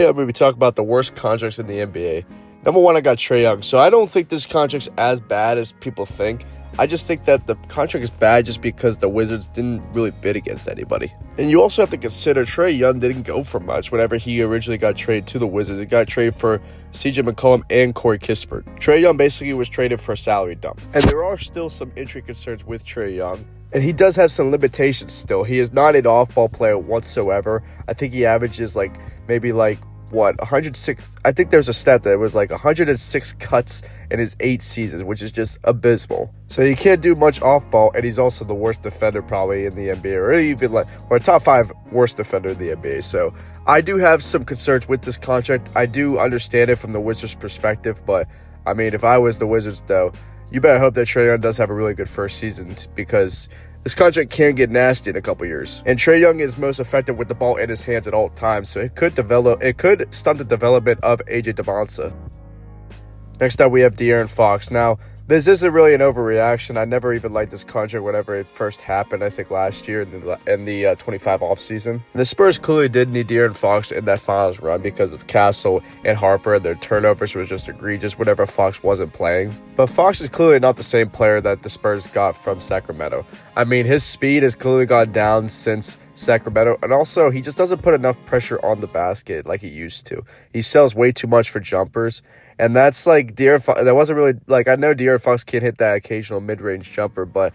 Yeah, we talk about the worst contracts in the NBA. Number one, I got Trae Young. So I don't think this contract's as bad as people think. I just think that the contract is bad just because the Wizards didn't really bid against anybody. And you also have to consider Trae Young didn't go for much whenever he originally got traded to the Wizards. He got traded for CJ McCollum and Corey Kispert. Trae Young basically was traded for a salary dump. And there are still some injury concerns with Trae Young. And he does have some limitations still. He is not an off-ball player whatsoever. I think he averages maybe 106. I think there's a stat that was 106 cuts in his 8 seasons, which is just abysmal. So he can't do much off-ball, and he's also the worst defender probably in the NBA, or even or top 5 worst defender in the NBA. So I do have some concerns with this contract. I do understand it from the Wizards' perspective, but I mean, if I was the Wizards, though, you better hope that Trae Young does have a really good first season, because this contract can get nasty in a couple years. And Trae Young is most effective with the ball in his hands at all times, so it could stunt the development of AJ Demancia. Next up, we have De'Aaron Fox. Now, this isn't really an overreaction. I never even liked this contract whenever it first happened, I think last year in the 25 offseason. The Spurs clearly did need De'Aaron Fox in that finals run because of Castle and Harper. Their turnovers was just egregious whenever Fox wasn't playing. But Fox is clearly not the same player that the Spurs got from Sacramento. I mean, his speed has clearly gone down since Sacramento, and also he just doesn't put enough pressure on the basket like he used to. He sells way too much for jumpers. And that's De'Aaron Fox. That wasn't really I know De'Aaron Fox can hit that occasional mid-range jumper, but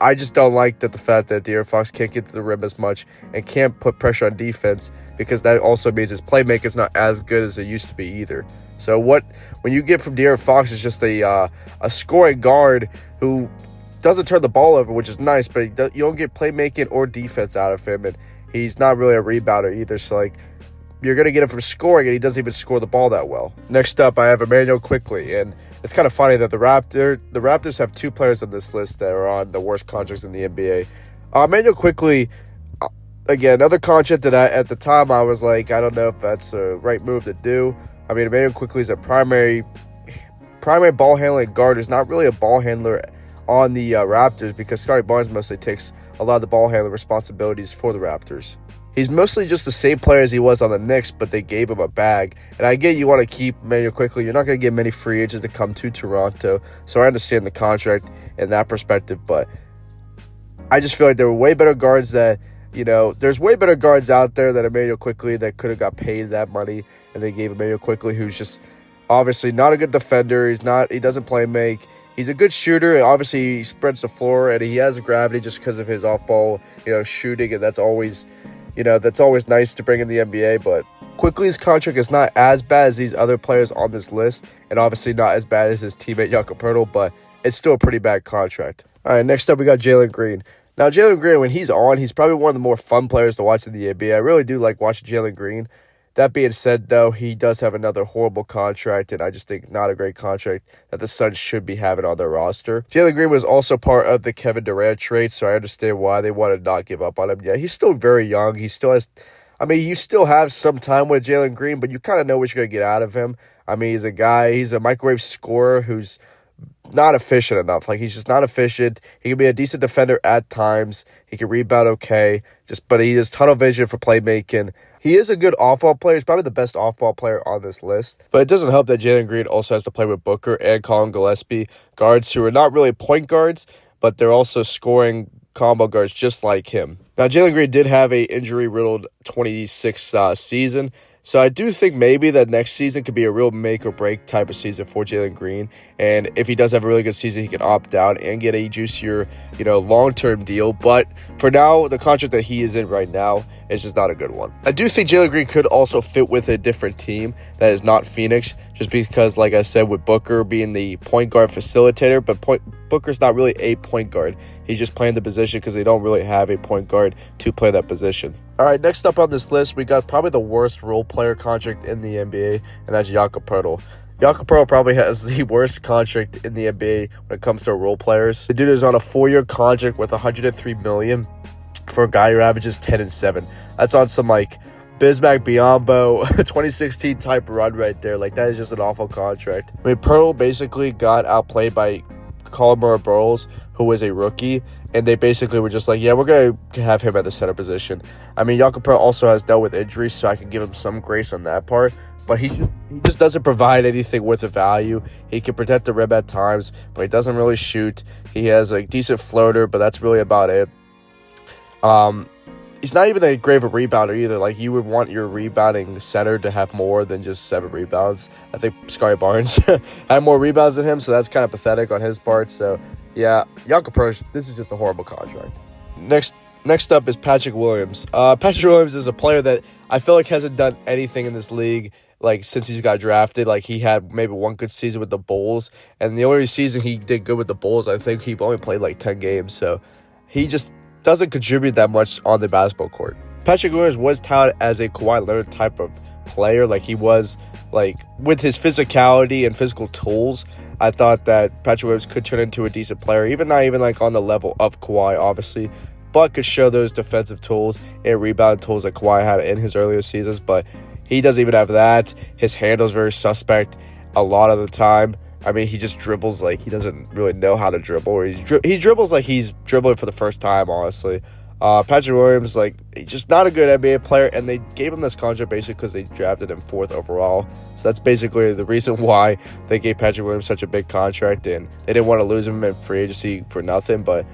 I just don't like the fact that De'Aaron Fox can't get to the rim as much and can't put pressure on defense, because that also means his playmaking is not as good as it used to be either. So when you get from De'Aaron Fox is just a scoring guard who doesn't turn the ball over, which is nice, but you don't get playmaking or defense out of him, and he's not really a rebounder either. So you're going to get him from scoring, and he doesn't even score the ball that well. Next up, I have Immanuel Quickley, and it's kind of funny that the Raptors have 2 players on this list that are on the worst contracts in the NBA. Immanuel Quickley, again, another contract that at the time I was I don't know if that's the right move to do. I mean, Immanuel Quickley is a primary ball handling guard. He's not really a ball handler on the Raptors, because Scottie Barnes mostly takes a lot of the ball handling responsibilities for the Raptors. He's mostly just the same player as he was on the Knicks, but they gave him a bag. And I get you want to keep Immanuel Quickley. You're not going to get many free agents to come to Toronto, so I understand the contract in that perspective. But I just feel like there were way better guards there's way better guards out there than Immanuel Quickley that could have got paid that money, and they gave Immanuel Quickley, who's just obviously not a good defender. He doesn't play make. He's a good shooter. Obviously, he spreads the floor, and he has gravity just because of his off-ball, shooting, and that's always nice to bring in the NBA. But Quickley's contract is not as bad as these other players on this list, and obviously not as bad as his teammate Jakob Poeltl, but it's still a pretty bad contract. All right, next up we got Jalen Green. Now, Jalen Green, when he's on, he's probably one of the more fun players to watch in the NBA. I really do like watching Jalen Green. That being said, though, he does have another horrible contract, and I just think not a great contract that the Suns should be having on their roster. Jalen Green was also part of the Kevin Durant trade, so I understand why they want to not give up on him. Yeah, he's still very young. He still has, you still have some time with Jalen Green, but you kind of know what you're going to get out of him. He's a microwave scorer who's not efficient enough. He's just not efficient. He can be a decent defender at times. He can rebound okay, but he has tunnel vision for playmaking. He is a good off-ball player. He's probably the best off-ball player on this list. But it doesn't help that Jalen Green also has to play with Booker and Colin Gillespie, guards who are not really point guards, but they're also scoring combo guards just like him. Now, Jalen Green did have a injury-riddled 26 season, so I do think maybe that next season could be a real make-or-break type of season for Jalen Green. And if he does have a really good season, he can opt out and get a juicier, long-term deal. But for now, the contract that he is in right now is just not a good one. I do think Jalen Green could also fit with a different team that is not Phoenix, just because, like I said, with Booker being the point guard facilitator, but Booker's not really a point guard. He's just playing the position because they don't really have a point guard to play that position. All right, next up on this list, we got probably the worst role player contract in the NBA, and that's Jakob Poeltl. Jakob Poeltl probably has the worst contract in the NBA when it comes to role players. The dude is on a 4-year contract with $103 million for a guy who averages 10 and 7. That's on some Bismack Biyombo 2016 type run right there. That is just an awful contract. Poeltl basically got outplayed by Colin Burrows, who was a rookie, and they basically were just like, yeah, we're going to have him at the center position. I mean, Jakob Poeltl also has dealt with injuries, so I can give him some grace on that part. But he just doesn't provide anything worth of value. He can protect the rim at times, but he doesn't really shoot. He has a decent floater, but that's really about it. He's not even a great of a rebounder either. Like, you would want your rebounding center to have more than just 7 rebounds. I think Scottie Barnes had more rebounds than him, so that's kind of pathetic on his part. So, yeah, Jakob Poeltl, this is just a horrible contract. Next up is Patrick Williams. Patrick Williams is a player that I feel like hasn't done anything in this league, like, since he's got drafted. Like, he had maybe one good season with the Bulls, and the only season he did good with the Bulls, I think he only played like 10 games. So, he just doesn't contribute that much on the basketball court. Patrick Williams was touted as a Kawhi Leonard type of player. Like, he was, like, with his physicality and physical tools, I thought that Patrick Williams could turn into a decent player, not even like on the level of Kawhi, obviously, but could show those defensive tools and rebound tools that Kawhi had in his earlier seasons. But he doesn't even have that. His handle's very suspect a lot of the time. I mean, he just dribbles like he doesn't really know how to dribble, or he dribbles like he's dribbling for the first time, honestly. Patrick Williams, like, he's just not a good NBA player, and they gave him this contract basically because they drafted him 4th overall. So that's basically the reason why they gave Patrick Williams such a big contract, and they didn't want to lose him in free agency for nothing, but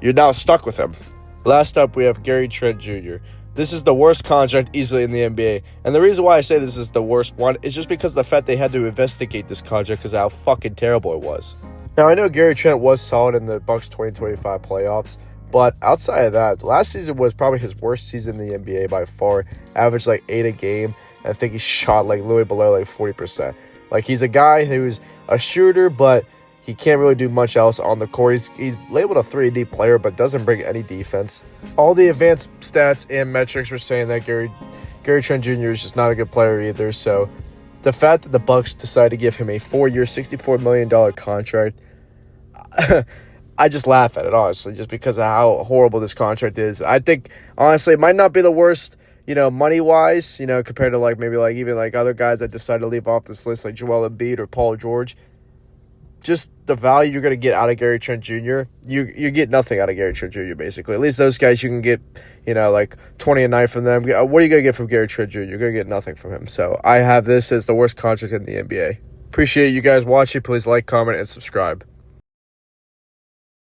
you're now stuck with him. Last up, we have Gary Trent Jr. This is the worst contract easily in the NBA. And the reason why I say this is the worst one is just because of the fact they had to investigate this contract because of how fucking terrible it was. Now, I know Gary Trent was solid in the Bucks 2025 playoffs, but outside of that, last season was probably his worst season in the NBA by far. Averaged like 8 a game, and I think he shot like literally below like 40%. Like, he's a guy who's a shooter, but he can't really do much else on the court. He's labeled a 3D player, but doesn't bring any defense. All the advanced stats and metrics were saying that Gary Trent Jr. is just not a good player either. So the fact that the Bucks decided to give him a 4-year, $64 million contract, I just laugh at it, honestly, just because of how horrible this contract is. I think, honestly, it might not be the worst, money-wise, compared to, like, maybe, like, even, like, other guys that decided to leave off this list, like Joel Embiid or Paul George. Just the value you're going to get out of Gary Trent Jr., you get nothing out of Gary Trent Jr., basically. At least those guys, you can get, like 20 a night from them. What are you going to get from Gary Trent Jr.? You're going to get nothing from him. So I have this as the worst contract in the NBA. Appreciate you guys watching. Please like, comment, and subscribe.